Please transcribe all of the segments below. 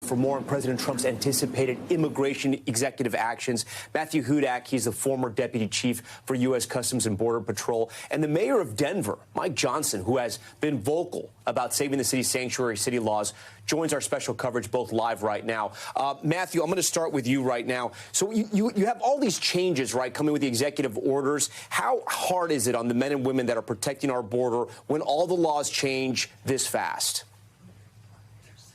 For more on President Trump's anticipated immigration executive actions, Matthew Hudak, he's the former deputy chief for U.S. Customs and Border Patrol, and the mayor of Denver, Mike Johnston, who has been vocal about saving the city's sanctuary city laws, joins our special coverage both live right now. Matthew, I'm going to start with you right now. So you have all these changes, right, coming with the executive orders. How hard is it on the men and women that are protecting our border when all the laws change this fast?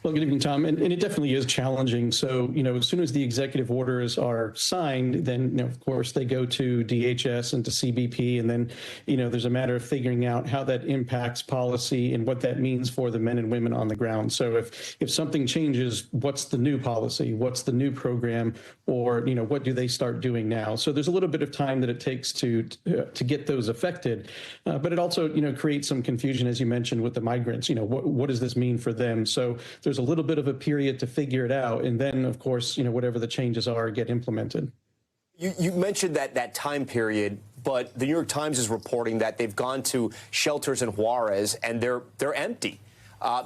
Well, good evening, Tom. And it definitely is challenging. So, as soon as the executive orders are signed, then, of course, they go to DHS and to CBP. And then, there's a matter of figuring out how that impacts policy and what that means for the men and women on the ground. So if something changes, what's the new policy? What's the new program? Or, what do they start doing now? So there's a little bit of time that it takes to get those affected. But it also, creates some confusion, as you mentioned, with the migrants. What does this mean for them? So there's a little bit of a period to figure it out. And then, of course, whatever the changes are get implemented. You mentioned that time period, but the New York Times is reporting that they've gone to shelters in Juarez and they're empty.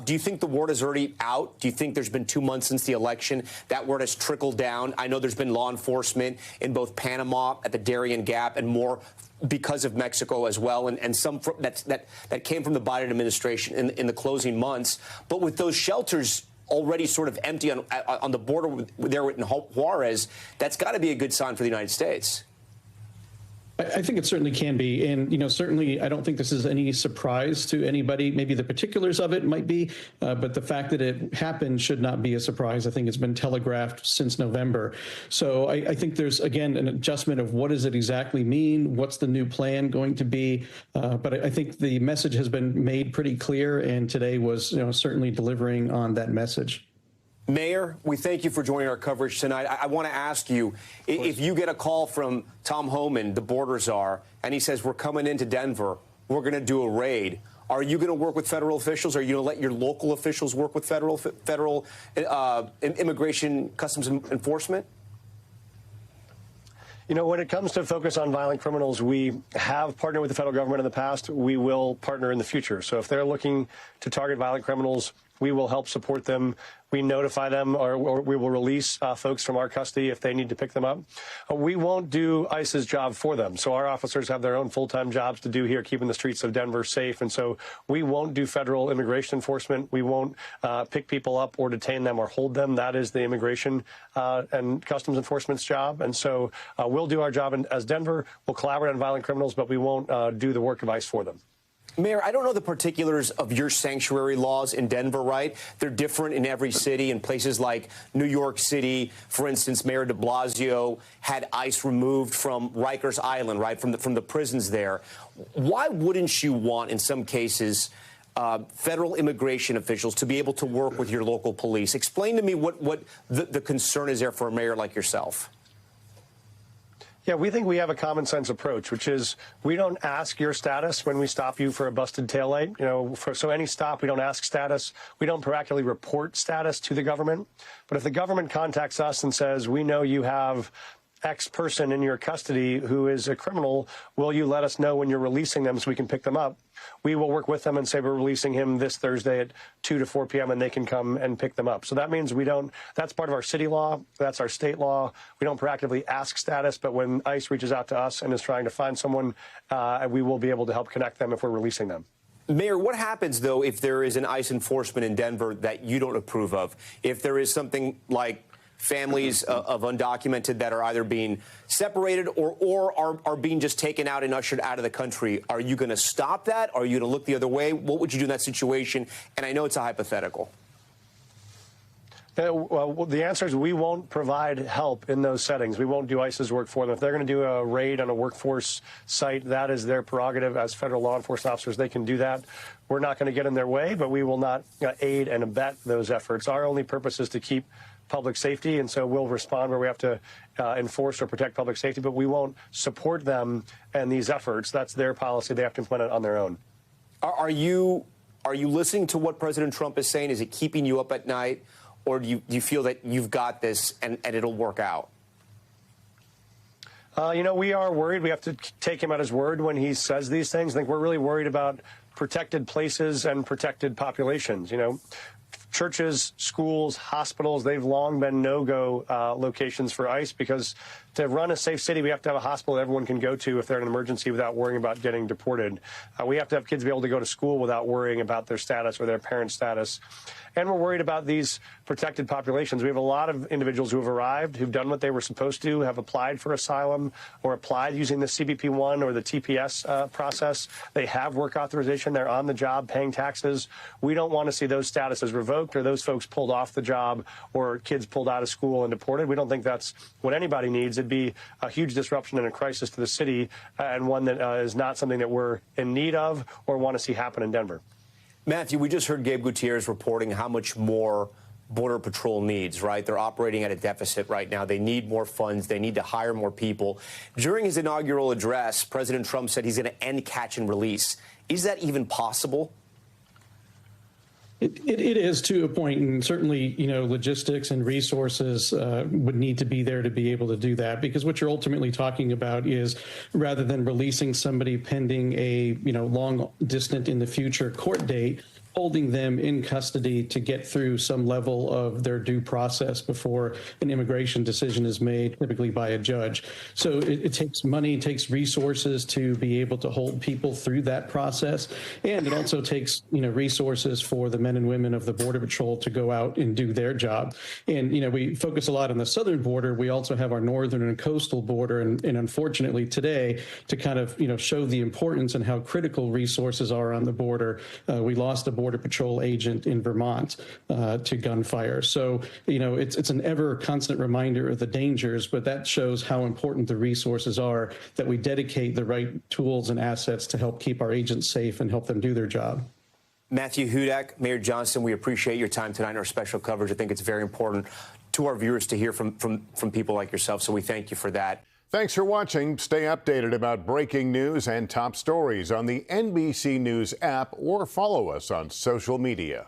Do you think the word is already out? Do you think there's been 2 months since the election? That word has trickled down. I know there's been law enforcement in both Panama at the Darien Gap and more because of Mexico as well, and some that came from the Biden administration in the closing months. But with those shelters already sort of empty on the border there in Juarez, that's got to be a good sign for the United States. I think it certainly can be. And, certainly I don't think this is any surprise to anybody. Maybe the particulars of it might be, but the fact that it happened should not be a surprise. I think it's been telegraphed since November. So I think there's, again, an adjustment of what does it exactly mean? What's the new plan going to be? But I think the message has been made pretty clear. And today was, certainly delivering on that message. Mayor, we thank you for joining our coverage tonight. I want to ask you, if you get a call from Tom Homan, the border czar, and he says, we're coming into Denver, we're going to do a raid, are you going to work with federal officials? Are you going to let your local officials work with federal immigration customs enforcement? When it comes to focus on violent criminals, we have partnered with the federal government in the past. We will partner in the future. So if they're looking to target violent criminals, we will help support them. We notify them, or we will release folks from our custody if they need to pick them up. We won't do ICE's job for them. So our officers have their own full-time jobs to do here, keeping the streets of Denver safe. And so we won't do federal immigration enforcement. We won't pick people up or detain them or hold them. That is the immigration and customs enforcement's job. And so we'll do our job as Denver. We'll collaborate on violent criminals, but we won't do the work of ICE for them. Mayor, I don't know the particulars of your sanctuary laws in Denver, right? They're different in every city. In places like New York City, for instance, Mayor de Blasio had ICE removed from Rikers Island, right, from the prisons there. Why wouldn't you want, in some cases, federal immigration officials to be able to work with your local police? Explain to me what the concern is there for a mayor like yourself. Yeah, we think we have a common sense approach, which is we don't ask your status when we stop you for a busted taillight. So any stop, we don't ask status. We don't proactively report status to the government. But if the government contacts us and says, we know you have X person in your custody who is a criminal, will you let us know when you're releasing them so we can pick them up? We will work with them and say we're releasing him this Thursday at 2 to 4 p.m. and they can come and pick them up. So that means that's part of our city law. That's our state law. We don't proactively ask status, but when ICE reaches out to us and is trying to find someone, we will be able to help connect them if we're releasing them. Mayor, what happens, though, if there is an ICE enforcement in Denver that you don't approve of? If there is something like families of undocumented that are either being separated or are being just taken out and ushered out of the country, are you going to stop that? Are you going to look the other way? What would you do in that situation? And I know it's a hypothetical. Well, the answer is we won't provide help in those settings. We won't do ICE's work for them. If they're going to do a raid on a workforce site, that is their prerogative as federal law enforcement officers. They can do that. We're not going to get in their way, but we will not aid and abet those efforts. Our only purpose is to keep public safety, and so we'll respond where we have to enforce or protect public safety, but we won't support them and these efforts. That's their policy. They have to implement it on their own. Are you listening to what President Trump is saying? Is it keeping you up at night, or do you feel that you've got this and it'll work out? We are worried. We have to take him at his word when he says these things. I think we're really worried about protected places and protected populations. churches, schools, hospitals, they've long been no-go locations for ICE because to run a safe city, we have to have a hospital that everyone can go to if they're in an emergency without worrying about getting deported. We have to have kids be able to go to school without worrying about their status or their parents' status. And we're worried about these protected populations. We have a lot of individuals who have arrived, who've done what they were supposed to, have applied for asylum or applied using the CBP-1 or the TPS process. They have work authorization. They're on the job paying taxes. We don't want to see those statuses revoked or those folks pulled off the job or kids pulled out of school and deported. We don't think that's what anybody needs. It'd be a huge disruption and a crisis to the city and one that is not something that we're in need of or want to see happen in Denver. Matthew, we just heard Gabe Gutierrez reporting how much more Border Patrol needs, right? They're operating at a deficit right now. They need more funds. They need to hire more people. During his inaugural address, President Trump said he's going to end catch and release. Is that even possible? It is to a point, and certainly, logistics and resources would need to be there to be able to do that, because what you're ultimately talking about is rather than releasing somebody pending a, long distant in the future court date, holding them in custody to get through some level of their due process before an immigration decision is made, typically by a judge. So it takes money, it takes resources to be able to hold people through that process. And it also takes, resources for the men and women of the Border Patrol to go out and do their job. And, we focus a lot on the southern border. We also have our northern and coastal border. And unfortunately today, to kind of, show the importance and how critical resources are on the border, we lost a Border Patrol agent in Vermont to gunfire. So, it's an ever constant reminder of the dangers, but that shows how important the resources are, that we dedicate the right tools and assets to help keep our agents safe and help them do their job. Matthew Hudak, Mayor Johnston, we appreciate your time tonight and our special coverage. I think it's very important to our viewers to hear from people like yourself, so we thank you for that. Thanks for watching. Stay updated about breaking news and top stories on the NBC News app or follow us on social media.